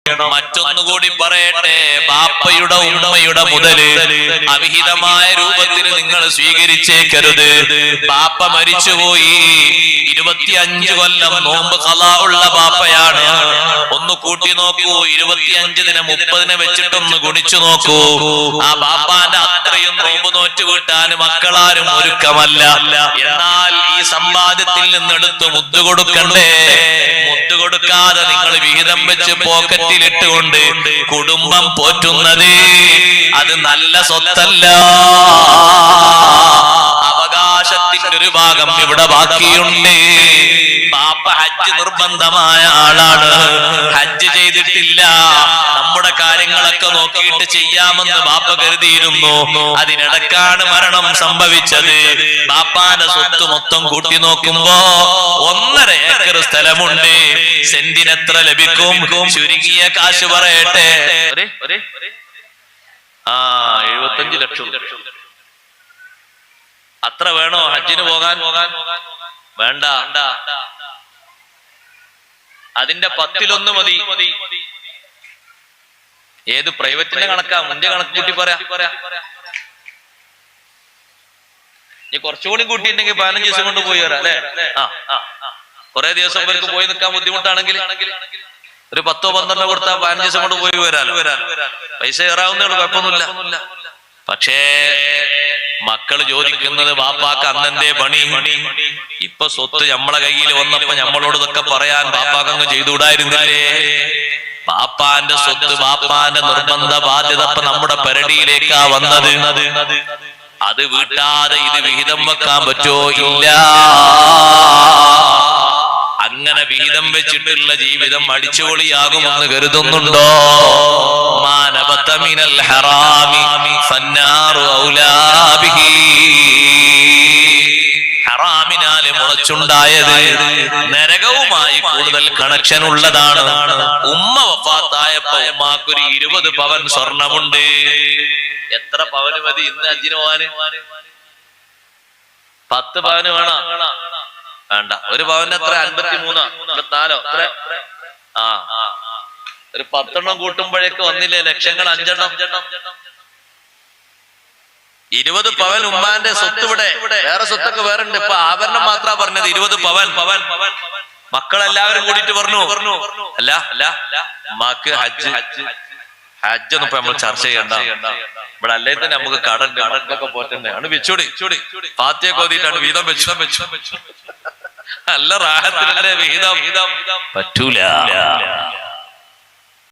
മറ്റൊന്നുകൂടി പറയട്ടെ, ബാപ്പയുടെ ഉമ്മയുടെ മുതല് അവിഹിതമായ രൂപത്തിൽ നിങ്ങൾ സ്വീകരിച്ചേക്കരുത്. ബാപ്പ മരിച്ചുപോയി, 25 കൊല്ലം നോമ്പ് ഖളാ ഉള്ള ബാപ്പയാണ്. ഒന്ന് കൂട്ടി നോക്കൂ, 25 30 വെച്ചിട്ടൊന്ന് ഗുണിച്ചു നോക്കൂ. ആ ബാപ്പാന്റെ അത്രയും നോമ്പ് നോറ്റ് വീട്ടാൻ മക്കളാരും ഒരുക്കമല്ല. എന്നാൽ ഈ സമ്പാദ്യത്തിൽ നിന്നെടുത്ത് മുദ്ദു കൊടുക്കണ്ടേ? മുദ്ദു കൊടുക്കാതെ നിങ്ങൾ വിഹിതം വെച്ച് പോക്കറ്റിലിട്ടുകൊണ്ട് കുടുംബം പോറ്റുന്നത് അത് നല്ല സ്വത്തല്ല. അവകാശത്തിന്റെ ഒരു ഭാഗം ഇവിടെ ബാക്കിയുണ്ട്. ബാപ്പ ഹജ്ജ് നിർബന്ധമായ ആളാണ്, ഹജ്ജ് ചെയ്തിട്ടില്ല. നമ്മുടെ കാര്യങ്ങളൊക്കെ നോക്കിയിട്ട് ചെയ്യാമെന്ന് ബാപ്പ കരുതിയിരുന്നു. അതിനിടക്കാണ് മരണം സംഭവിച്ചത്. ബാപ്പാന്റെ സ്വത്ത് മൊത്തം കൂട്ടി നോക്കുമ്പോ 1.5 ഏക്കർ സ്ഥലമുണ്ട്. സെന്റിന് എത്ര ലഭിക്കും? ചുരുങ്ങിയ കാശ് പറയട്ടെ, 75 ലക്ഷം. അത്ര വേണോ ഹജ്ജിന് പോകാൻ? വേണ്ട, അതിന്റെ 10-1 മതി. ഏത് പ്രൈവറ്റിന്റെ കണക്കാ? മുന്റെ കണക്ക് കൂട്ടി പറയാ. നീ കുറച്ചുകൂടി കൂട്ടിയിട്ടുണ്ടെങ്കിൽ 15 ദിവസം കൊണ്ട് പോയി വരാം അല്ലെ? കുറെ ദിവസം പേർക്ക് പോയി നിൽക്കാൻ ബുദ്ധിമുട്ടാണെങ്കിൽ ഒരു 10-12 കൊടുത്താൽ 15 ദിവസം കൊണ്ട് പോയി വരാലോ. പൈസ ഏറാവുന്നേ ഉള്ളൂ, കുഴപ്പമൊന്നുമില്ല. പക്ഷേ മക്കള് ചോദിക്കുന്നത്, ബാപ്പാക്ക് അന്നെന്തേ പണി? ഇപ്പൊ സ്വത്ത് നമ്മളെ കയ്യിൽ വന്നപ്പോ നമ്മളോട് ഇതൊക്കെ പറയാൻ ബാപ്പാക്കങ്ങ് ചെയ്തുകൂടായിരുന്നില്ലേ? ബാപ്പാന്റെ സ്വത്ത്, ബാപ്പാന്റെ നിർബന്ധ ബാധ്യത ഇപ്പൊ നമ്മുടെ പെരടിയിലേക്കാ വന്നത്. അത് വീട്ടാതെ ഇത് വിഹിതം വെക്കാൻ പറ്റോ? ഇല്ല. അങ്ങനെ വിഹിതം വെച്ചിട്ടുള്ള ജീവിതം അടിച്ചുപൊളിയാകുമെന്ന് കരുതുന്നുണ്ടോ? മാനബത മിനൽ ഹറാമി ഫന്നാറു ഔലാ ബിഹി. ഹറാമിനാല് മുളച്ചുണ്ടായത് നരകവുമായി കൂടുതൽ കണക്ഷൻ ഉള്ളതാണ്. ഉമ്മ വഫാത്തായപ്പോ ഉമ്മാക്കൊരു 20 പവൻ സ്വർണമുണ്ട്. എത്ര പവന് മതി ഇന്ന് ഹജ്ജിന് പോവാന്? 10 പവന് വേണം? വേണ്ട. 1 പവന് എത്ര? 53 54 ഒരു 10 കൂട്ടുമ്പോഴേക്ക് വന്നില്ലേ ലക്ഷങ്ങൾ? 5 20 പവൻ ഉമ്മാന്റെ സ്വത്ത്. ഇവിടെ വേറെ സ്വത്തൊക്കെ വേറെ ഉണ്ട്. ഇപ്പൊ ആഭരണം മാത്രമാ പറഞ്ഞത് 20 പവൻ. മക്കളെല്ലാവരും കൂടിയിട്ട് പറഞ്ഞു അല്ല ഉമ്മാക്ക് ഹജ്ജൊന്നും ഇപ്പൊ നമ്മൾ ചർച്ച ചെയ്യണ്ട. ഇവിടെ അല്ലേ തന്നെ നമുക്ക് കടക്കൊക്കെ പോറ്റണ്ടേ? ആണ് വെച്ചോടി ഫാത്തിയൊക്കെ ഓതിയിട്ടാണ് വീതം വെച്ചു. നല്ല റാഹത്തിലല്ലേ വിഹിതം? പറ്റൂല.